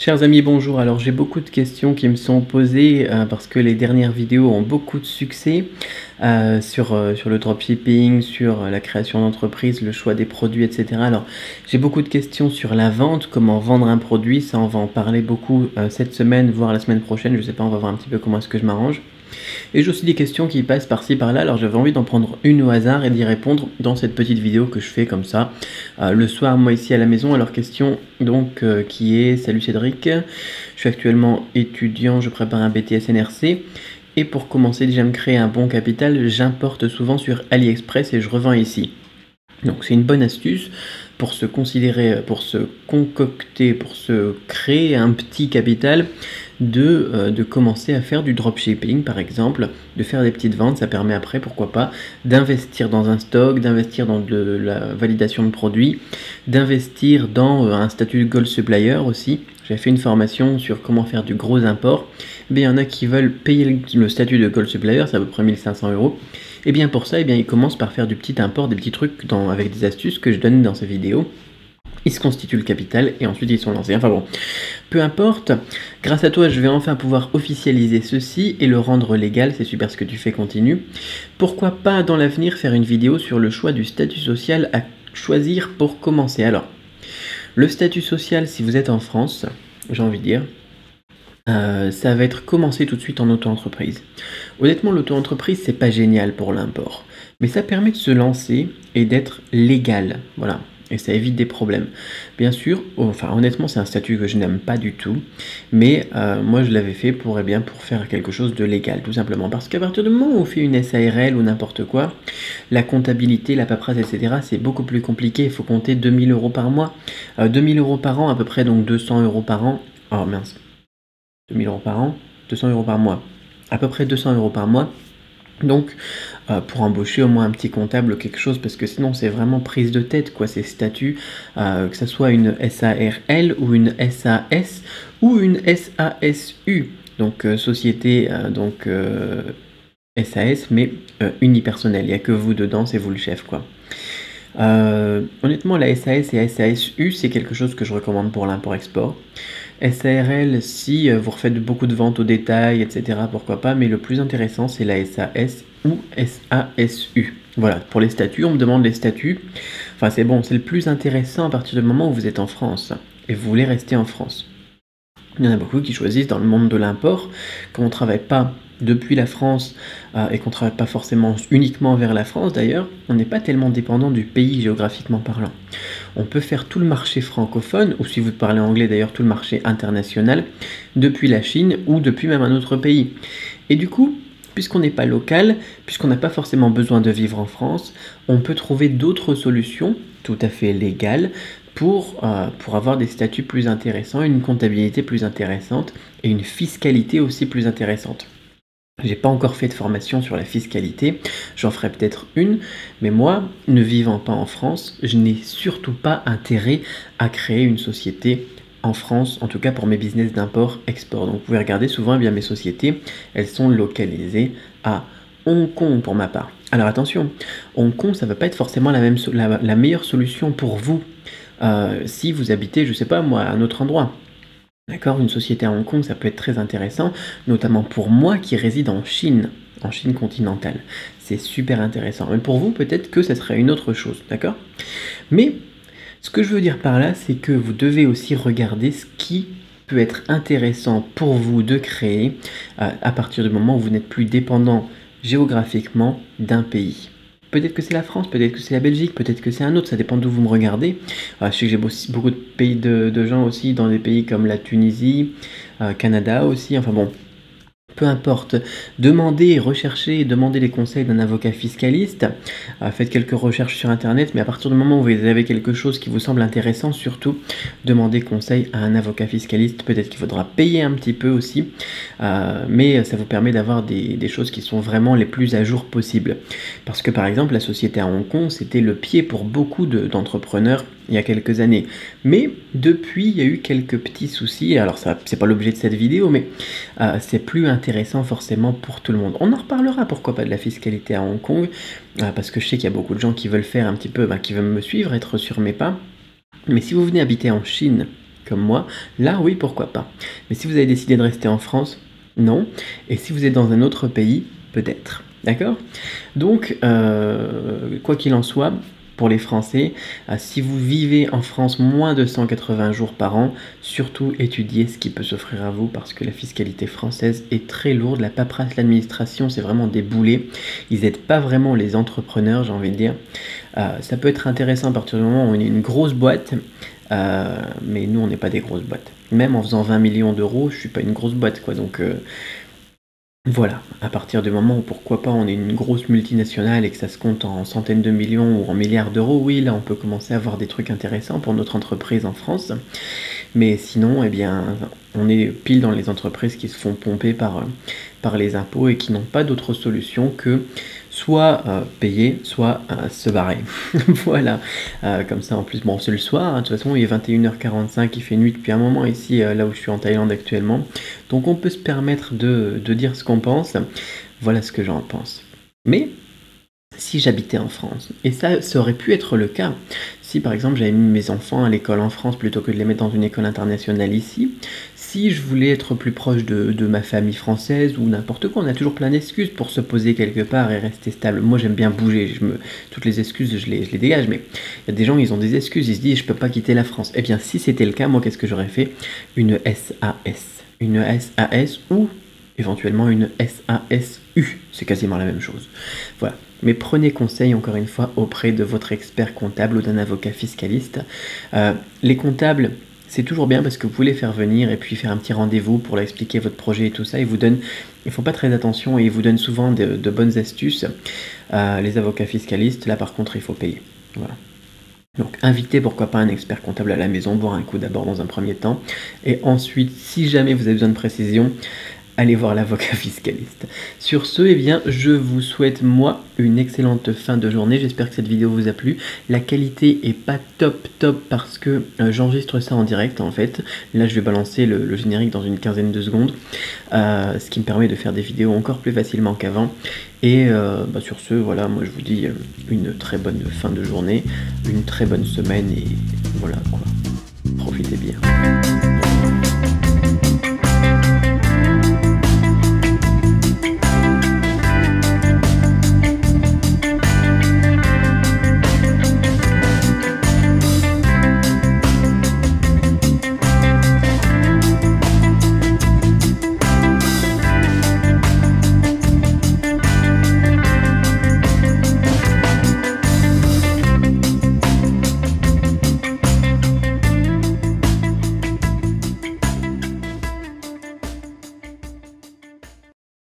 Chers amis, bonjour. Alors j'ai beaucoup de questions qui me sont posées parce que les dernières vidéos ont beaucoup de succès sur le dropshipping, sur la création d'entreprise, le choix des produits, etc. Alors j'ai beaucoup de questions sur la vente, comment vendre un produit, ça on va en parler beaucoup cette semaine, voire la semaine prochaine, je sais pas, on va voir un petit peu comment est-ce que je m'arrange. Et j'ai aussi des questions qui passent par-ci par-là, alors j'avais envie d'en prendre une au hasard et d'y répondre dans cette petite vidéo que je fais comme ça, le soir moi ici à la maison. Alors question donc qui est: salut Cédric, je suis actuellement étudiant, je prépare un BTS NRC et pour commencer déjà à me créer un bon capital, j'importe souvent sur AliExpress et je revends ici. Donc c'est une bonne astuce pour se considérer, pour se concocter, pour se créer un petit capital, de commencer à faire du dropshipping par exemple, de faire des petites ventes. Ça permet après, pourquoi pas, d'investir dans un stock, d'investir dans de la validation de produits, d'investir dans un statut de gold supplier aussi. J'avais fait une formation sur comment faire du gros import. Mais il y en a qui veulent payer le statut de gold supplier, c'est à peu près 1500 €. Et bien pour ça, ils commencent par faire du petit import, des petits trucs avec des astuces que je donne dans ces vidéos. Ils se constituent le capital et ensuite ils sont lancés. Enfin bon, peu importe, grâce à toi je vais enfin pouvoir officialiser ceci et le rendre légal. C'est super ce que tu fais, continue. Pourquoi pas dans l'avenir faire une vidéo sur le choix du statut social à choisir pour commencer. Alors, le statut social, si vous êtes en France, j'ai envie de dire, ça va être commencer tout de suite en auto-entreprise. Honnêtement, l'auto-entreprise, c'est pas génial pour l'import, mais ça permet de se lancer et d'être légal, voilà, et ça évite des problèmes. Bien sûr, enfin honnêtement, c'est un statut que je n'aime pas du tout, mais moi je l'avais fait pour faire quelque chose de légal, tout simplement, parce qu'à partir du moment où on fait une SARL ou n'importe quoi, la comptabilité, la paperasse, etc., c'est beaucoup plus compliqué. Il faut compter 2000 € par mois, 2000 € par an à peu près, donc 200 € par an. Oh mince. 2000 € par an, 200 € par mois, à peu près 200 € par mois. Donc, pour embaucher au moins un petit comptable ou quelque chose, parce que sinon c'est vraiment prise de tête, quoi, ces statuts, que ce soit une SARL ou une SAS ou une SASU, donc société, SAS, mais unipersonnel, il n'y a que vous dedans, c'est vous le chef, quoi. Honnêtement, la SAS et SASU, c'est quelque chose que je recommande pour l'import-export. SARL, si vous refaites beaucoup de ventes au détail, etc., pourquoi pas, mais le plus intéressant, c'est la SAS ou SASU. Voilà, pour les statuts, on me demande les statuts. Enfin, c'est bon, c'est le plus intéressant à partir du moment où vous êtes en France et vous voulez rester en France. Il y en a beaucoup qui choisissent dans le monde de l'import, comme on ne travaille pas depuis la France et qu'on ne travaille pas forcément uniquement vers la France d'ailleurs, on n'est pas tellement dépendant du pays géographiquement parlant. On peut faire tout le marché francophone, ou si vous parlez anglais d'ailleurs, tout le marché international, depuis la Chine ou depuis même un autre pays. Et du coup, puisqu'on n'est pas local, puisqu'on n'a pas forcément besoin de vivre en France, on peut trouver d'autres solutions tout à fait légales pour avoir des statuts plus intéressants, une comptabilité plus intéressante et une fiscalité aussi plus intéressante. J'ai pas encore fait de formation sur la fiscalité, j'en ferai peut-être une, mais moi, ne vivant pas en France, je n'ai surtout pas intérêt à créer une société en France, en tout cas pour mes business d'import-export. Donc vous pouvez regarder souvent, eh bien, mes sociétés, elles sont localisées à Hong Kong pour ma part. Alors attention, Hong Kong, ça ne va pas être forcément la meilleure solution pour vous si vous habitez, je sais pas moi, à un autre endroit. D'accord, une société à Hong Kong, ça peut être très intéressant, notamment pour moi qui réside en Chine continentale. C'est super intéressant. Mais pour vous, peut-être que ça serait une autre chose, d'accord? Mais ce que je veux dire par là, c'est que vous devez aussi regarder ce qui peut être intéressant pour vous de créer à partir du moment où vous n'êtes plus dépendant géographiquement d'un pays. Peut-être que c'est la France, peut-être que c'est la Belgique, peut-être que c'est un autre, ça dépend d'où vous me regardez. Je sais que j'ai beaucoup de pays de gens aussi dans des pays comme la Tunisie, Canada aussi, enfin bon. Peu importe, demandez, recherchez, demandez les conseils d'un avocat fiscaliste, faites quelques recherches sur internet, mais à partir du moment où vous avez quelque chose qui vous semble intéressant, surtout, demandez conseil à un avocat fiscaliste. Peut-être qu'il faudra payer un petit peu aussi, mais ça vous permet d'avoir des choses qui sont vraiment les plus à jour possibles. Parce que par exemple, la société à Hong Kong, c'était le pied pour beaucoup d'entrepreneurs il y a quelques années. Mais depuis, il y a eu quelques petits soucis. Alors ça, c'est pas l'objet de cette vidéo, mais c'est plus intéressant forcément pour tout le monde. On en reparlera, pourquoi pas, de la fiscalité à Hong Kong, parce que je sais qu'il y a beaucoup de gens qui veulent faire un petit peu, qui veulent me suivre, être sur mes pas. Mais si vous venez habiter en Chine, comme moi, là oui, pourquoi pas. Mais si vous avez décidé de rester en France, non. Et si vous êtes dans un autre pays, peut-être. D'accord? Donc, quoi qu'il en soit, pour les Français, si vous vivez en France moins de 180 jours par an, surtout étudiez ce qui peut s'offrir à vous parce que la fiscalité française est très lourde. La paperasse, l'administration, c'est vraiment des boulets. Ils n'aident pas vraiment les entrepreneurs, j'ai envie de dire. Ça peut être intéressant à partir du moment où on est une grosse boîte, mais nous, on n'est pas des grosses boîtes. Même en faisant 20 millions d'euros, je suis pas une grosse boîte, quoi. Donc, voilà, à partir du moment où pourquoi pas on est une grosse multinationale et que ça se compte en centaines de millions ou en milliards d'euros, oui, là on peut commencer à avoir des trucs intéressants pour notre entreprise en France. Mais sinon, eh bien, on est pile dans les entreprises qui se font pomper par les impôts et qui n'ont pas d'autre solution que soit payer, soit se barrer. Voilà, comme ça en plus, bon c'est le soir, hein, de toute façon il est 21h45, il fait nuit depuis un moment ici, là où je suis en Thaïlande actuellement, donc on peut se permettre de dire ce qu'on pense, voilà ce que j'en pense. Mais si j'habitais en France, et ça aurait pu être le cas, si par exemple j'avais mis mes enfants à l'école en France plutôt que de les mettre dans une école internationale ici, si je voulais être plus proche de ma famille française ou n'importe quoi, on a toujours plein d'excuses pour se poser quelque part et rester stable. Moi j'aime bien bouger, toutes les excuses je les dégage, mais il y a des gens ils ont des excuses, ils se disent je peux pas quitter la France. Eh bien si c'était le cas, moi qu'est-ce que j'aurais fait? Une SAS. Une SAS ou éventuellement une SASU, c'est quasiment la même chose. Voilà. Mais prenez conseil encore une fois auprès de votre expert comptable ou d'un avocat fiscaliste. Les comptables, c'est toujours bien parce que vous pouvez les faire venir et puis faire un petit rendez-vous pour leur expliquer votre projet et tout ça. Ils font pas très attention et ils vous donnent souvent de bonnes astuces. Les avocats fiscalistes, là par contre, il faut payer. Voilà. Donc invitez pourquoi pas un expert comptable à la maison, boire un coup d'abord dans un premier temps. Et ensuite, si jamais vous avez besoin de précision, allez voir l'avocat fiscaliste. Sur ce, eh bien, je vous souhaite, moi, une excellente fin de journée. J'espère que cette vidéo vous a plu. La qualité est pas top parce que j'enregistre ça en direct, en fait. Là, je vais balancer le générique dans une quinzaine de secondes, ce qui me permet de faire des vidéos encore plus facilement qu'avant. Et sur ce, voilà, moi, je vous dis une très bonne fin de journée, une très bonne semaine, et voilà, quoi. Profitez bien.